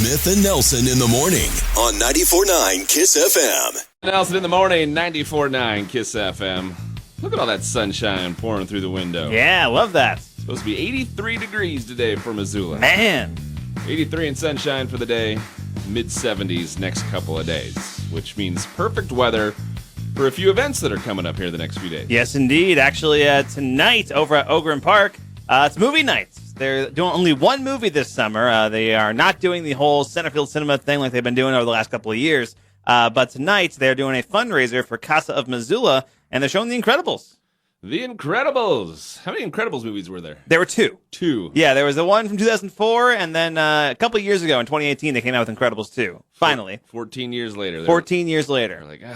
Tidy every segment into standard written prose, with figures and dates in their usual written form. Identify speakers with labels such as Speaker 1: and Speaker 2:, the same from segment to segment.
Speaker 1: Smith and Nelson in the morning on 94.9 KISS FM.
Speaker 2: Nelson in the morning, 94.9 KISS FM. Look at all that sunshine pouring through the window.
Speaker 3: Yeah, love that.
Speaker 2: Supposed to be 83 degrees today for Missoula.
Speaker 3: Man.
Speaker 2: 83 and sunshine for the day. Mid-70s next couple of days, which means perfect weather for a few events that are coming up here the next few days.
Speaker 3: Yes, indeed. Actually, tonight over at Ogren Park, it's movie nights. They're doing only one movie this summer. They are not doing the whole Centerfield Cinema thing like they've been doing over the last couple of years. But tonight, they're doing a fundraiser for KYSS of Missoula, and they're showing The Incredibles.
Speaker 2: The Incredibles. How many Incredibles movies were there?
Speaker 3: There were two.
Speaker 2: Two.
Speaker 3: Yeah, there was the one from 2004, and then a couple of years ago in 2018, they came out with Incredibles 2. Finally.
Speaker 2: 14 years later.
Speaker 3: 14 years later.
Speaker 2: They're like, how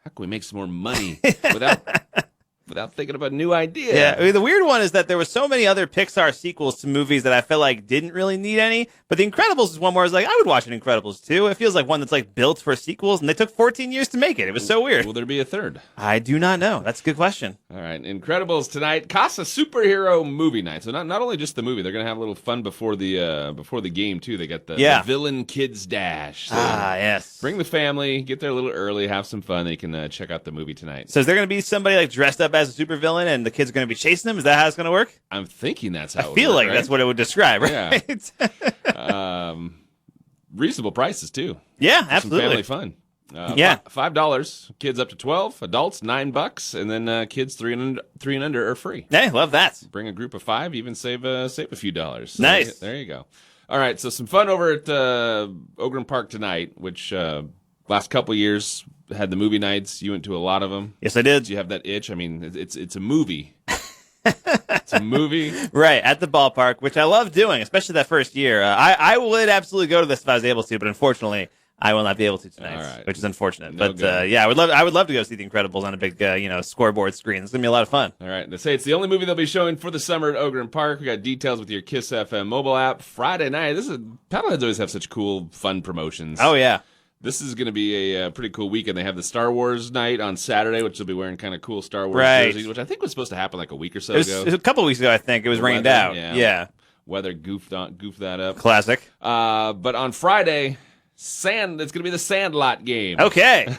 Speaker 2: can we make some more money without thinking of a new idea?
Speaker 3: Yeah, I mean, the weird one is that there were so many other Pixar sequels to movies that I feel like didn't really need any, but The Incredibles is one where I was like, I would watch an Incredibles 2. It feels like one that's like built for sequels, and they took 14 years to make it. It was so weird.
Speaker 2: Will there be a third?
Speaker 3: I do not know. That's a good question.
Speaker 2: All right, Incredibles tonight. KYSS superhero movie night. So not only just the movie, they're going to have a little fun before the game too. They got the Villain Kids Dash. So
Speaker 3: yes.
Speaker 2: Bring the family, get there a little early, have some fun. They can check out the movie tonight. So
Speaker 3: is there going to be somebody like dressed up as a supervillain and the kids are going to be chasing them? Is that how it's going to work?
Speaker 2: I'm thinking that's how it would
Speaker 3: feel
Speaker 2: work,
Speaker 3: like
Speaker 2: right?
Speaker 3: That's what it would describe, right?
Speaker 2: Yeah. Reasonable prices too.
Speaker 3: Yeah, absolutely.
Speaker 2: Some family fun. $5. Kids up to 12. Adults $9, and then kids 3 and under are free.
Speaker 3: Hey, love that.
Speaker 2: Bring a group of 5, even save a few dollars. So
Speaker 3: nice.
Speaker 2: There you go. All right, so some fun over at Ogren Park tonight, which last couple of years had the movie nights. You went to a lot of them.
Speaker 3: Yes, I did.
Speaker 2: Do you have that itch? I mean, it's a movie. It's a movie.
Speaker 3: Right, at the ballpark, which I love doing, especially that first year. I would absolutely go to this if I was able to, but unfortunately, I will not be able to tonight, which is unfortunate.
Speaker 2: No
Speaker 3: but I would love to go see The Incredibles on a big scoreboard screen. It's going to be a lot of fun.
Speaker 2: All right, they say it's the only movie they'll be showing for the summer at Ogren Park. We got details with your KISS FM mobile app. Friday night, PaddleHeads always have such cool, fun promotions.
Speaker 3: Oh, yeah.
Speaker 2: This is going to be a pretty cool weekend. They have the Star Wars night on Saturday, which they'll be wearing kind of cool Star Wars jerseys, which I think was supposed to happen like a week or so ago.
Speaker 3: It was a couple weeks ago, I think. It was rained out. Yeah.
Speaker 2: Weather goofed that up.
Speaker 3: Classic.
Speaker 2: But on Friday, it's going to be the Sandlot game.
Speaker 3: Okay.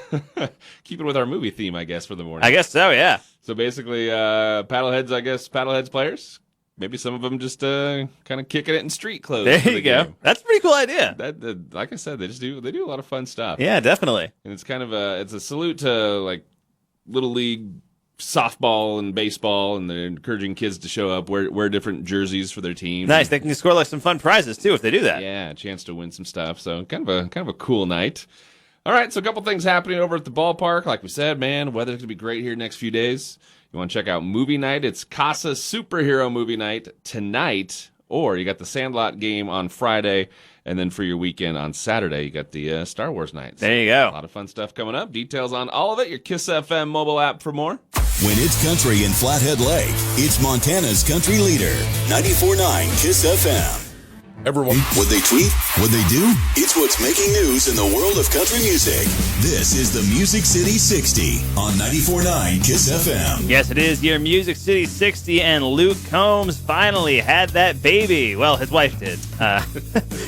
Speaker 2: Keeping with our movie theme, I guess, for the morning.
Speaker 3: I guess so, yeah.
Speaker 2: So basically, PaddleHeads players. Maybe some of them just kind of kicking it in street clothes.
Speaker 3: There you go.
Speaker 2: Game.
Speaker 3: That's a pretty cool idea.
Speaker 2: Like I said, they do a lot of fun stuff.
Speaker 3: Yeah, definitely.
Speaker 2: And it's kind of a salute to like little league softball and baseball, and they're encouraging kids to show up, wear different jerseys for their team.
Speaker 3: Nice. They can score like some fun prizes too if they do that.
Speaker 2: Yeah, a chance to win some stuff. So kind of a cool night. All right, so a couple things happening over at the ballpark. Like we said, man, weather's gonna be great here next few days. You want to check out movie night? It's KYSS superhero movie night tonight, or you got the Sandlot game on Friday, and then for your weekend on Saturday, you got the Star Wars night.
Speaker 3: There you go.
Speaker 2: A lot of fun stuff coming up. Details on all of it. Your KISS FM mobile app for more.
Speaker 1: When it's country in Flathead Lake, it's Montana's country leader, 94.9 KISS FM. Everyone, what they tweet, what they do, it's what's making news in the world of country music. This is the Music City 60 on 94.9 KISS FM.
Speaker 3: Yes, it is your Music City 60, and Luke Combs finally had that baby. Well, his wife did.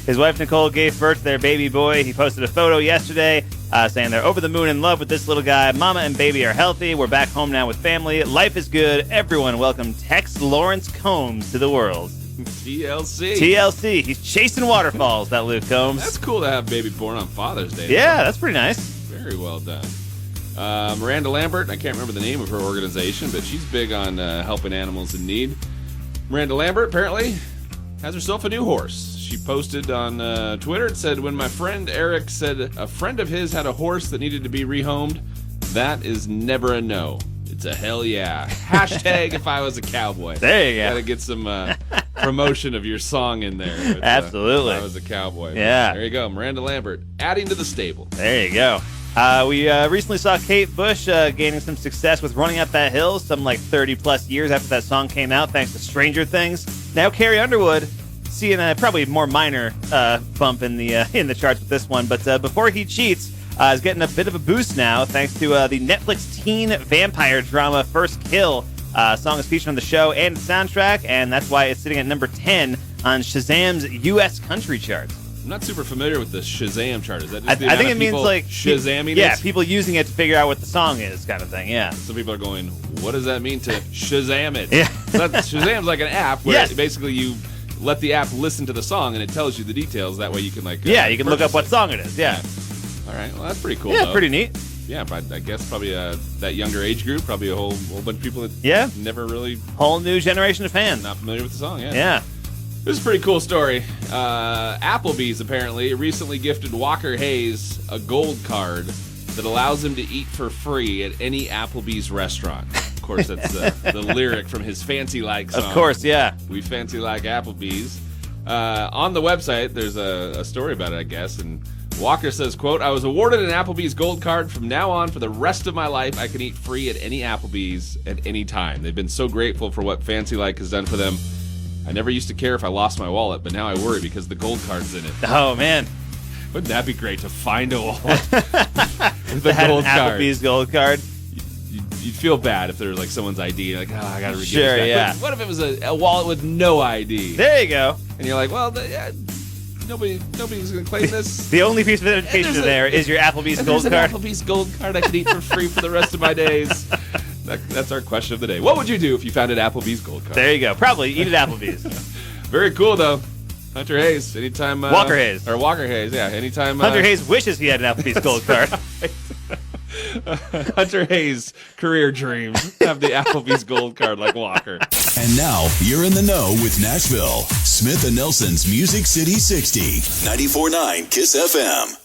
Speaker 3: His wife, Nicole, gave birth to their baby boy. He posted a photo yesterday saying they're over the moon in love with this little guy. Mama and baby are healthy. We're back home now with family. Life is good. Everyone welcome Tex Lawrence Combs to the world. TLC. He's chasing waterfalls, that Luke Combs.
Speaker 2: That's cool to have baby born on Father's Day.
Speaker 3: Yeah, that's pretty nice.
Speaker 2: Very well done. Miranda Lambert, I can't remember the name of her organization, but she's big on helping animals in need. Miranda Lambert apparently has herself a new horse. She posted on Twitter, it said, when my friend Eric said a friend of his had a horse that needed to be rehomed, that is never a no. It's a hell yeah. Hashtag if I was a cowboy.
Speaker 3: There you go.
Speaker 2: Got to get some promotion of your song in there. With,
Speaker 3: Absolutely.
Speaker 2: If I was a cowboy.
Speaker 3: Yeah.
Speaker 2: There you go. Miranda Lambert adding to the stable.
Speaker 3: There you go. We recently saw Kate Bush gaining some success with Running Up That Hill, some like 30-plus years after that song came out, thanks to Stranger Things. Now Carrie Underwood seeing a probably more minor bump in the charts with this one, but Before He Cheats is getting a bit of a boost now, thanks to the Netflix teen vampire drama First Kill. Song is featured on the show and the soundtrack, and that's why it's sitting at number 10 on Shazam's U.S. country charts.
Speaker 2: I'm not super familiar with the Shazam chart. Is that just the
Speaker 3: I
Speaker 2: amount
Speaker 3: think
Speaker 2: of
Speaker 3: it means
Speaker 2: people
Speaker 3: like
Speaker 2: Shazamming
Speaker 3: yeah,
Speaker 2: it?
Speaker 3: people using it to figure out what the song is, kind of thing. Yeah.
Speaker 2: Some people are going, what does that mean to Shazam it?
Speaker 3: Yeah.
Speaker 2: So Shazam's like an app where
Speaker 3: Yes.
Speaker 2: basically you let the app listen to the song and it tells you the details. That way you can
Speaker 3: Yeah, you can look up
Speaker 2: purchase
Speaker 3: what
Speaker 2: it.
Speaker 3: song it is. Yeah.
Speaker 2: All right, well that's pretty cool.
Speaker 3: Yeah,
Speaker 2: though.
Speaker 3: pretty neat.
Speaker 2: Yeah, but I guess probably that younger age group, probably a whole bunch of people that
Speaker 3: Yeah.
Speaker 2: never really
Speaker 3: Whole new generation of fans.
Speaker 2: not familiar with the song. Yeah.
Speaker 3: Yeah.
Speaker 2: This is a pretty cool story. Applebee's apparently recently gifted Walker Hayes a gold card that allows him to eat for free at any Applebee's restaurant. Of course, that's the lyric from his Fancy Like song.
Speaker 3: Of course, yeah.
Speaker 2: We fancy like Applebee's. On the website, there's a story about it, I guess, and Walker says, quote, I was awarded an Applebee's gold card. From now on, for the rest of my life, I can eat free at any Applebee's at any time. They've been so grateful for what Fancy Like has done for them. I never used to care if I lost my wallet, but now I worry because the gold card's in it.
Speaker 3: Oh, man.
Speaker 2: Wouldn't that be great to find a wallet with a
Speaker 3: Had
Speaker 2: gold
Speaker 3: an
Speaker 2: card?
Speaker 3: Applebee's gold card.
Speaker 2: You'd feel bad if there was like someo's ID. Like, oh, I gotta read
Speaker 3: Sure,
Speaker 2: this back.
Speaker 3: yeah.
Speaker 2: But what if it was a wallet with no ID?
Speaker 3: There you go.
Speaker 2: And you're like, well, nobody's gonna claim this.
Speaker 3: The only piece of identification
Speaker 2: There's
Speaker 3: in there is your Applebee's
Speaker 2: And
Speaker 3: gold
Speaker 2: there's
Speaker 3: card.
Speaker 2: an Applebee's gold card I could eat for free for the rest of my days. That's our question of the day. What would you do if you found an Applebee's gold card?
Speaker 3: There you go. Probably eat at Applebee's.
Speaker 2: Very cool, though. Hunter Hayes, anytime...
Speaker 3: Walker Hayes.
Speaker 2: Or Walker Hayes, yeah. Anytime...
Speaker 3: Hunter Hayes wishes he had an Applebee's gold card.
Speaker 2: Hunter Hayes' career dreams have the Applebee's gold card like Walker.
Speaker 1: And now you're in the know with Nashville. Smith and Nelson's Music City 60. 94.9 KISS FM.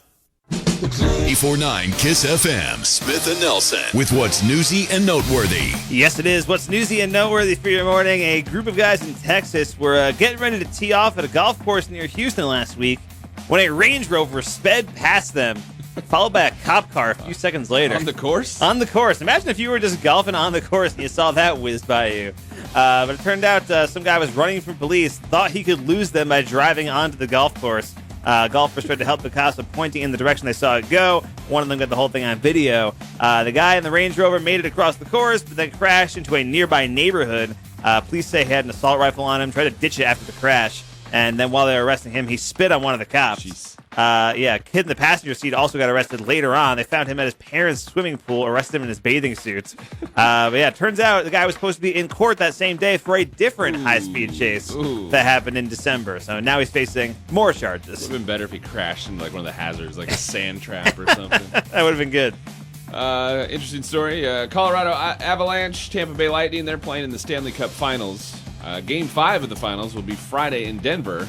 Speaker 1: 94.9 KISS FM. Smith and Nelson with what's newsy and noteworthy.
Speaker 3: Yes, it is. What's newsy and noteworthy for your morning? A group of guys in Texas were getting ready to tee off at a golf course near Houston last week when a Range Rover sped past them, followed by a cop car a few seconds later.
Speaker 2: On the course?
Speaker 3: On the course. Imagine if you were just golfing on the course and you saw that whiz by you. But it turned out some guy was running from police, thought he could lose them by driving onto the golf course. Golfers tried to help the cops by pointing in the direction they saw it go. One of them got the whole thing on video. The guy in the Range Rover made it across the course, but then crashed into a nearby neighborhood. Police say he had an assault rifle on him, tried to ditch it after the crash. And then while they were arresting him, he spit on one of the cops.
Speaker 2: Jeez.
Speaker 3: A kid in the passenger seat also got arrested later on. They found him at his parents' swimming pool, arrested him in his bathing suit. But yeah, it turns out the guy was supposed to be in court that same day for a different high-speed chase that happened in December. So now he's facing more charges.
Speaker 2: It would have been better if he crashed into like one of the hazards, like a sand trap or something.
Speaker 3: That would have been good.
Speaker 2: Interesting story. Colorado Avalanche, Tampa Bay Lightning, they're playing in the Stanley Cup Finals. Game 5 of the finals will be Friday in Denver.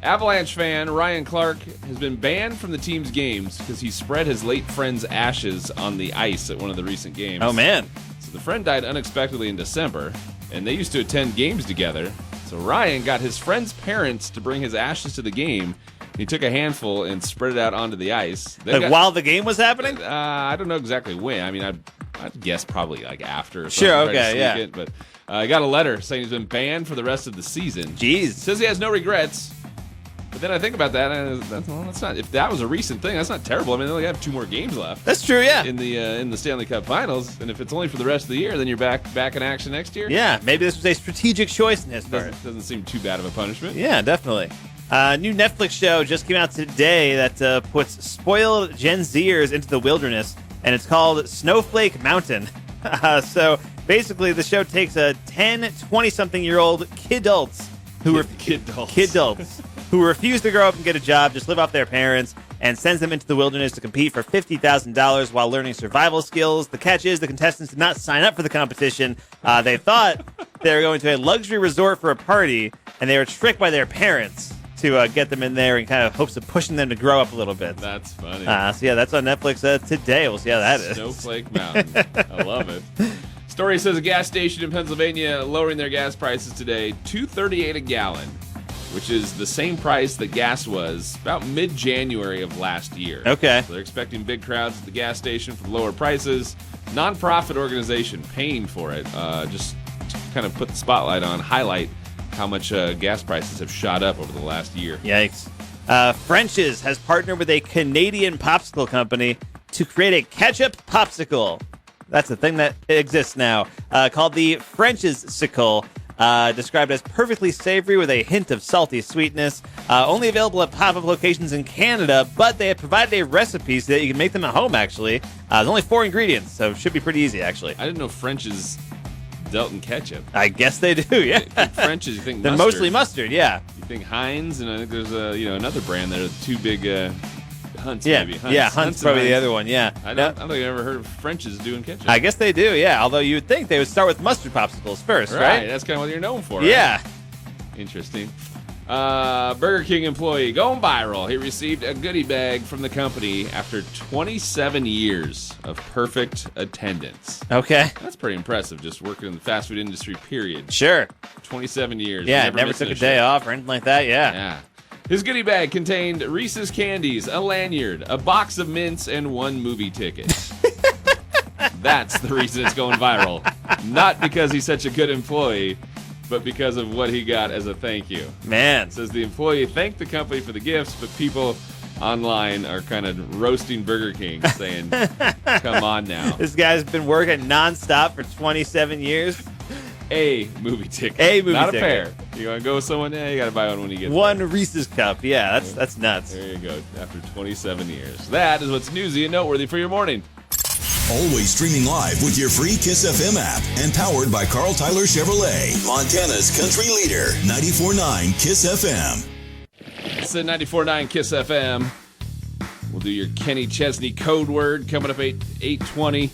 Speaker 2: Avalanche fan Ryan Clark has been banned from the team's games because he spread his late friend's ashes on the ice at one of the recent games.
Speaker 3: Oh, man.
Speaker 2: So the friend died unexpectedly in December, and they used to attend games together. So Ryan got his friend's parents to bring his ashes to the game. He took a handful and spread it out onto the ice.
Speaker 3: While the game was happening?
Speaker 2: I don't know exactly when. I mean, I'd guess probably like after.
Speaker 3: Sure,
Speaker 2: Tried to
Speaker 3: okay,
Speaker 2: sneak
Speaker 3: yeah.
Speaker 2: it, but I got a letter saying he's been banned for the rest of the season.
Speaker 3: Jeez.
Speaker 2: Says he has no regrets. But then I think about that, and that's not. If that was a recent thing, that's not terrible. I mean, they only have 2 more games left.
Speaker 3: That's true, yeah.
Speaker 2: In the Stanley Cup Finals, and if it's only for the rest of the year, then you're back in action next year.
Speaker 3: Yeah, maybe this was a strategic choice in his part.
Speaker 2: Doesn't seem too bad of a punishment.
Speaker 3: Yeah, definitely. New Netflix show just came out today that puts spoiled Gen Zers into the wilderness, and it's called Snowflake Mountain. So basically, the show takes 10, 20-something-year-old kidults who who refuse to grow up and get a job, just live off their parents, and sends them into the wilderness to compete for $50,000 while learning survival skills. The catch is the contestants did not sign up for the competition. They thought they were going to a luxury resort for a party, and they were tricked by their parents to get them in there in kind of hopes of pushing them to grow up a little bit.
Speaker 2: That's funny.
Speaker 3: So yeah, that's on Netflix today. We'll see how that is.
Speaker 2: Snowflake Mountain. I love it. Story says a gas station in Pennsylvania lowering their gas prices today, $2.38 a gallon, which is the same price that gas was about mid-January of last year.
Speaker 3: Okay.
Speaker 2: So they're expecting big crowds at the gas station for the lower prices. Nonprofit organization paying for it. Just to kind of put the spotlight on, highlight how much gas prices have shot up over the last year.
Speaker 3: Yikes. French's has partnered with a Canadian popsicle company to create a ketchup popsicle. That's a thing that exists now, called the French's Sickle. described as perfectly savory with a hint of salty sweetness. Only available at pop-up locations in Canada, but they have provided a recipe so that you can make them at home, actually. There's only 4 ingredients, so it should be pretty easy, actually.
Speaker 2: I didn't know French's dealt in ketchup.
Speaker 3: I guess they do, yeah.
Speaker 2: You think French's, you think
Speaker 3: They're
Speaker 2: mustard.
Speaker 3: mostly mustard, yeah.
Speaker 2: You think Heinz, and I think there's another brand that are 2 big Hunt's,
Speaker 3: Yeah,
Speaker 2: maybe.
Speaker 3: Hunt's probably the other one, yeah.
Speaker 2: I don't think I've ever heard of French's doing ketchup.
Speaker 3: I guess they do, yeah. Although you would think they would start with mustard popsicles first, right?
Speaker 2: That's kind of what you're known for,
Speaker 3: Yeah.
Speaker 2: right? Interesting. Burger King employee going viral. He received a goodie bag from the company after 27 years of perfect attendance.
Speaker 3: Okay.
Speaker 2: That's pretty impressive, just working in the fast food industry, period.
Speaker 3: Sure.
Speaker 2: 27 years.
Speaker 3: Yeah, never took a day off or anything like that, yeah.
Speaker 2: Yeah. His goodie bag contained Reese's candies, a lanyard, a box of mints, and 1 movie ticket. That's the reason it's going viral. Not because he's such a good employee, but because of what he got as a thank you.
Speaker 3: Man.
Speaker 2: It says the employee thanked the company for the gifts, but people online are kind of roasting Burger King, saying, come on now.
Speaker 3: This guy's been working nonstop for 27 years.
Speaker 2: A movie ticket.
Speaker 3: ticket.
Speaker 2: Not a pair. You want to go with someone? Yeah, you got to buy one when you get
Speaker 3: One
Speaker 2: there.
Speaker 3: Reese's cup. Yeah, that's nuts.
Speaker 2: There you go. After 27 years. That is what's newsy and noteworthy for your morning.
Speaker 1: Always streaming live with your free KISS FM app and powered by Carl Tyler Chevrolet, Montana's country leader, 94.9 KISS FM.
Speaker 2: It's at 94.9 KISS FM. We'll do your Kenny Chesney code word coming up at 8:20.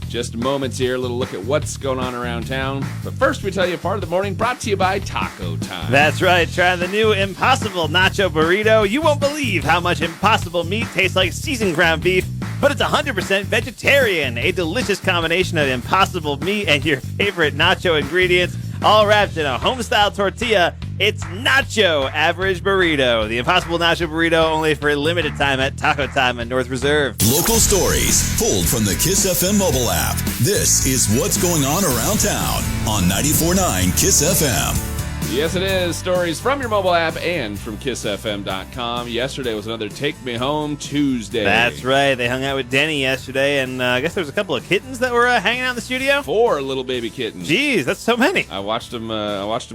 Speaker 2: Just moments here, a little look at what's going on around town. But first, we tell you part of the morning brought to you by Taco Time.
Speaker 3: That's right. Try the new Impossible Nacho Burrito. You won't believe how much Impossible meat tastes like seasoned ground beef, but it's 100% vegetarian. A delicious combination of Impossible meat and your favorite nacho ingredients, all wrapped in a home-style tortilla. It's Nacho Average Burrito. The Impossible Nacho Burrito only for a limited time at Taco Time at North Reserve.
Speaker 1: Local stories pulled from the KISS FM mobile app. This is what's going on around town on 94.9 KISS FM.
Speaker 2: Yes, it is. Stories from your mobile app and from KissFM.com. Yesterday was another Take Me Home Tuesday.
Speaker 3: That's right. They hung out with Denny yesterday, and I guess there was a couple of kittens that were hanging out in the studio.
Speaker 2: 4 little baby kittens.
Speaker 3: Jeez, that's so many.
Speaker 2: I watched them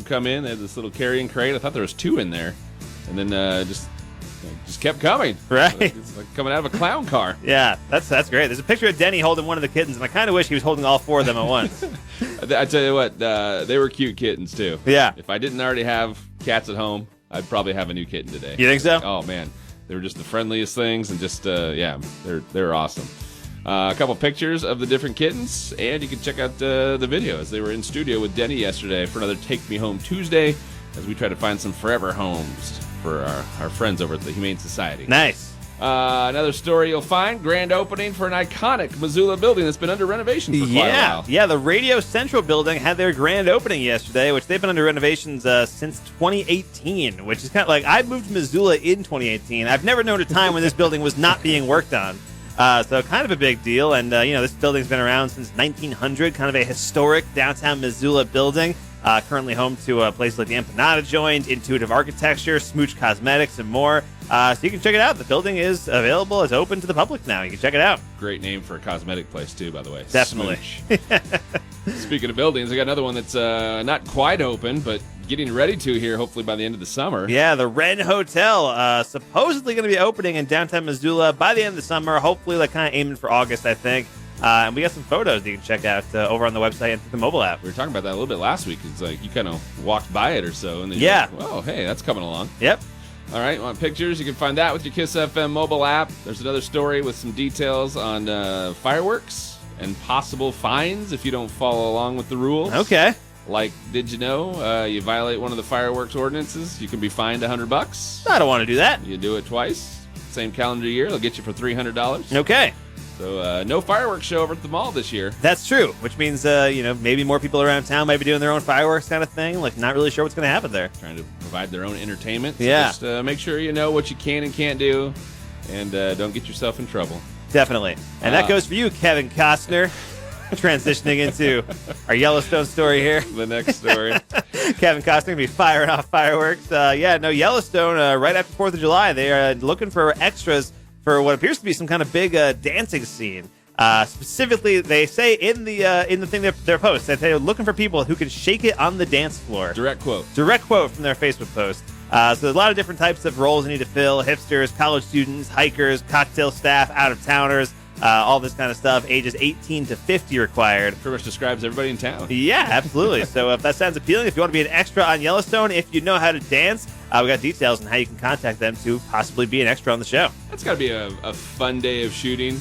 Speaker 2: come in. They had this little carrying crate. I thought there was 2 in there, and then just kept coming.
Speaker 3: Right.
Speaker 2: It's like coming out of a clown car.
Speaker 3: Yeah, that's great. There's a picture of Denny holding one of the kittens, and I kind of wish he was holding all 4 of them at once.
Speaker 2: I tell you what, they were cute kittens too.
Speaker 3: Yeah.
Speaker 2: If I didn't already have cats at home, I'd probably have a new kitten today.
Speaker 3: You think so?
Speaker 2: Oh man, they were just the friendliest things, and just they're awesome. A couple pictures of the different kittens, and you can check out the videos. They were in studio with Denny yesterday for another Take Me Home Tuesday, as we try to find some forever homes for our friends over at the Humane Society.
Speaker 3: Nice.
Speaker 2: Another story you'll find, grand opening for an iconic Missoula building that's been under renovation for quite a while.
Speaker 3: Yeah, the Radio Central building had their grand opening yesterday, which they've been under renovations since 2018, which is kind of like, I moved to Missoula in 2018. I've never known a time when this building was not being worked on. So kind of a big deal, and this building's been around since 1900, kind of a historic downtown Missoula building. Currently home to places like the Empanada Joint, Intuitive Architecture, Smooch Cosmetics, and more. So you can check it out. The building is available. It's open to the public now. You can check it out.
Speaker 2: Great name for a cosmetic place, too, by the way.
Speaker 3: Definitely.
Speaker 2: Speaking of buildings, I got another one that's not quite open, but getting ready to here, hopefully by the end of the summer.
Speaker 3: Yeah, the Wren Hotel, supposedly going to be opening in downtown Missoula by the end of the summer. Hopefully, like kind of aiming for August, I think. And we got some photos you can check out over on the website and through the mobile app.
Speaker 2: We were talking about that a little bit last week. It's like you kind of walked by it or so, and then you're like, oh, hey, that's coming along.
Speaker 3: Yep.
Speaker 2: All right, want pictures? You can find that with your KISS FM mobile app. There's another story with some details on fireworks and possible fines if you don't follow along with the rules.
Speaker 3: Okay.
Speaker 2: Like, did you know you violate one of the fireworks ordinances, you can be fined $100?
Speaker 3: I don't want to do that.
Speaker 2: You do it twice, same calendar year, they'll get you for $300.
Speaker 3: Okay.
Speaker 2: So no fireworks show over at the mall this year.
Speaker 3: That's true, which means, maybe more people around town might be doing their own fireworks kind of thing. Like, not really sure what's going to happen there.
Speaker 2: Trying to provide their own entertainment. So
Speaker 3: yeah.
Speaker 2: Just make sure you know what you can and can't do, and don't get yourself in trouble.
Speaker 3: Definitely. And that goes for you, Kevin Costner. Transitioning into our Yellowstone story here.
Speaker 2: The next story.
Speaker 3: Kevin Costner going to be firing off fireworks. Yellowstone, right after 4th of July, they are looking for extras for what appears to be some kind of big dancing scene. Specifically, they say in the thing their post that they're looking for people who can shake it on the dance floor.
Speaker 2: Direct quote
Speaker 3: From their Facebook post. So there's a lot of different types of roles you need to fill: hipsters, college students, hikers, cocktail staff, out-of-towners, all this kind of stuff. Ages 18 to 50 required.
Speaker 2: pretty much describes everybody in town.
Speaker 3: Yeah, absolutely. So if that sounds appealing, if you want to be an extra on Yellowstone, if you know how to dance, we got details on how you can contact them to possibly be an extra on the show.
Speaker 2: That's got to be a fun day of shooting.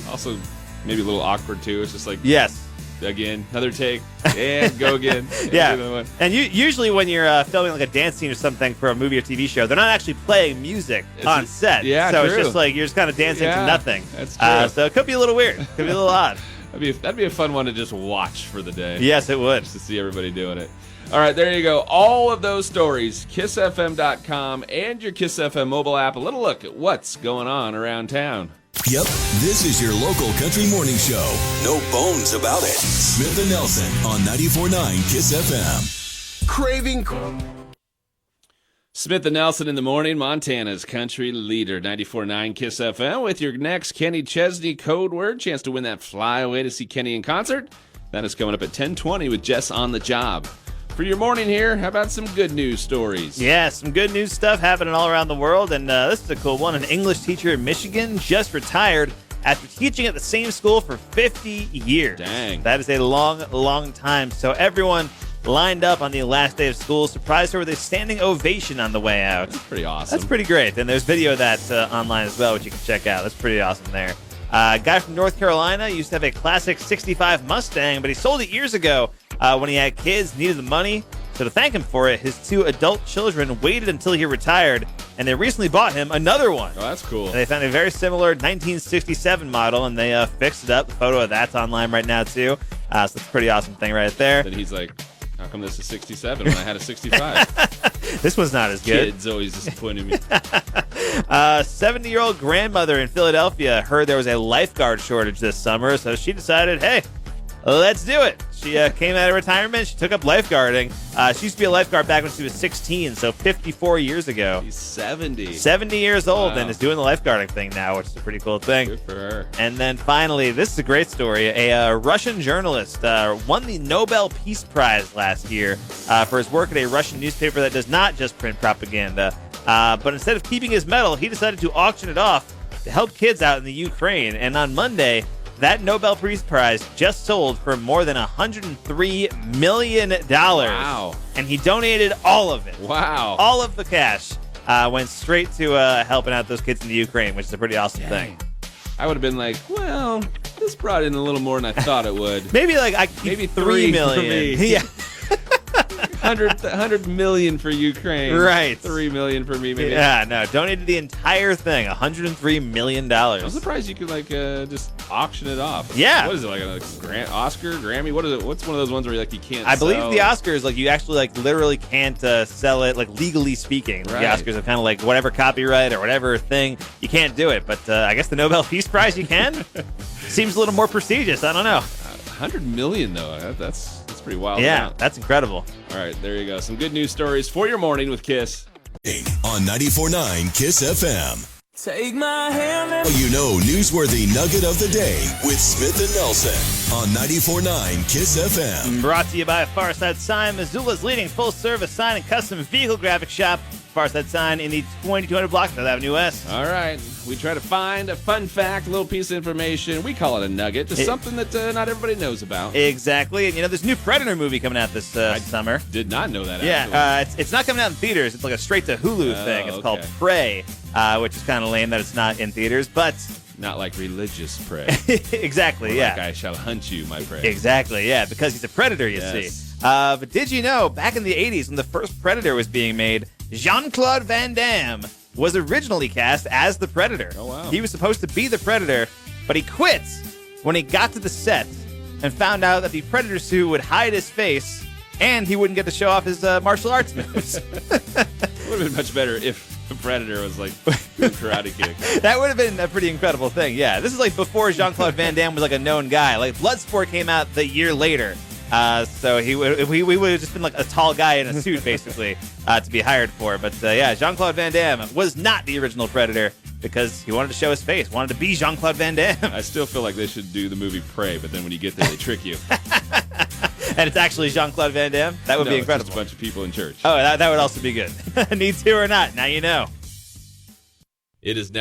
Speaker 2: Also, maybe a little awkward, too. It's just like,
Speaker 3: yes.
Speaker 2: Again, another take, and go again. And
Speaker 3: Yeah, and usually when you're filming like a dance scene or something for a movie or TV show, they're not actually playing music on set.
Speaker 2: Yeah,
Speaker 3: so
Speaker 2: true.
Speaker 3: It's just like you're just kind of dancing to nothing.
Speaker 2: That's true.
Speaker 3: So it could be a little weird. Could be a little odd.
Speaker 2: That'd be a fun one to just watch for the day.
Speaker 3: Yes, it would.
Speaker 2: Just to see everybody doing it. All right, there you go. All of those stories, KissFM.com and your Kiss FM mobile app. A little look at what's going on around town.
Speaker 1: Yep, this is your local country morning show. No bones about it. Smith and Nelson on 94.9 KISS FM.
Speaker 4: Craving.
Speaker 2: Smith and Nelson in the morning, Montana's country leader, 94.9 KISS FM, with your next Kenny Chesney code word. Chance to win that flyaway to see Kenny in concert. That is coming up at 10:20 with Jess on the job. For your morning here, how about some good news stories?
Speaker 3: Yeah, some good news stuff happening all around the world, and this is a cool one. An English teacher in Michigan just retired after teaching at the same school for 50 years.
Speaker 2: Dang.
Speaker 3: That is a long, long time. So everyone lined up on the last day of school, surprised her with a standing ovation on the way out.
Speaker 2: That's pretty awesome.
Speaker 3: That's pretty great. And there's video of that online as well, which you can check out. That's pretty awesome there. A guy from North Carolina used to have a classic 65 Mustang, but he sold it years ago when he had kids, needed the money. So to thank him for it, his two adult children waited until he retired, and they recently bought him another one.
Speaker 2: Oh, that's cool.
Speaker 3: And they found a very similar 1967 model, and they fixed it up. The photo of that's online right now, too. So that's a pretty awesome thing right there.
Speaker 2: Then he's like, how come this is 67 when I had a 65?
Speaker 3: This one's not as good.
Speaker 2: Kids always disappointing me.
Speaker 3: 70-year-old grandmother in Philadelphia heard there was a lifeguard shortage this summer, so she decided, hey, let's do it. She came out of retirement. She took up lifeguarding. She used to be a lifeguard back when she was 16, so 54 years ago.
Speaker 2: She's 70.
Speaker 3: 70 years old
Speaker 2: Wow.
Speaker 3: and is doing the lifeguarding thing now, which is a pretty cool thing.
Speaker 2: Good for her.
Speaker 3: And then finally, this is a great story. A Russian journalist won the Nobel Peace Prize last year for his work at a Russian newspaper that does not just print propaganda. But instead of keeping his medal, he decided to auction it off to help kids out in the Ukraine. And on Monday, that Nobel Peace Prize just sold for more than $103 million.
Speaker 2: Wow.
Speaker 3: And he donated all of it.
Speaker 2: Wow.
Speaker 3: All of the cash went straight to helping out those kids in the Ukraine, which is a pretty awesome thing.
Speaker 2: I would have been like, well, this brought in a little more than I thought it would.
Speaker 3: Maybe like I keep
Speaker 2: Maybe
Speaker 3: 3
Speaker 2: 3 for
Speaker 3: million.
Speaker 2: me.
Speaker 3: Yeah.
Speaker 2: 100 million for Ukraine.
Speaker 3: Right.
Speaker 2: 3 million for me, maybe.
Speaker 3: Yeah, no, donated the entire thing, $103 million.
Speaker 2: I'm surprised you could just auction it off.
Speaker 3: Yeah.
Speaker 2: What is it, like a Oscar, Grammy? What is it? What's one of those ones where you can't
Speaker 3: I believe
Speaker 2: sell?
Speaker 3: the Oscars, you actually literally can't sell it, legally speaking.
Speaker 2: Right.
Speaker 3: The Oscars are kind of whatever copyright or whatever thing, you can't do it. But I guess the Nobel Peace Prize you can. Seems a little more prestigious. I don't know.
Speaker 2: 100 million though. That's pretty wild.
Speaker 3: Yeah,
Speaker 2: amount.
Speaker 3: that's incredible.
Speaker 2: All right, there you go. Some good news stories for your morning with Kiss.
Speaker 1: On 94.9 KISS FM.
Speaker 4: Take my hand and
Speaker 1: Newsworthy Nugget of the Day with Smith and Nelson on 94.9 KISS FM.
Speaker 3: Brought to you by Farside Sign, Missoula's leading full-service sign and custom vehicle graphic shop. Farside Sign in the 2200 block of 5th Avenue West.
Speaker 2: All right, we try to find a fun fact, a little piece of information. We call it a nugget, just something that not everybody knows about.
Speaker 3: Exactly. And there's a new Predator movie coming out this summer.
Speaker 2: Did not know that.
Speaker 3: Yeah, it's not coming out in theaters. It's like a straight-to-Hulu thing. It's called Prey, which is kind of lame that it's not in theaters, but...
Speaker 2: Not like religious prey.
Speaker 3: Exactly, yeah.
Speaker 2: Like I shall hunt you, my prey.
Speaker 3: Exactly, yeah, because he's a predator, you see. But did you know, back in the 80s, when the first Predator was being made, Jean-Claude Van Damme was originally cast as the Predator.
Speaker 2: Oh, wow.
Speaker 3: He was supposed to be the Predator, but he quit when he got to the set and found out that the Predator suit would hide his face and he wouldn't get to show off his martial arts moves.
Speaker 2: It would have been much better if the Predator was doing karate kicks.
Speaker 3: That would have been a pretty incredible thing, yeah. This is before Jean-Claude Van Damme was a known guy. Bloodsport came out the year later. So we would have just been a tall guy in a suit, basically, to be hired for. But yeah, Jean-Claude Van Damme was not the original Predator. because he wanted to show his face, wanted to be Jean-Claude Van Damme.
Speaker 2: I still feel like they should do the movie Prey, but then when you get there, they trick you.
Speaker 3: And it's actually Jean-Claude Van Damme? That would be incredible.
Speaker 2: It's just a bunch of people in church.
Speaker 3: Oh, that would also be good. Need to or not, now you know.
Speaker 2: It is now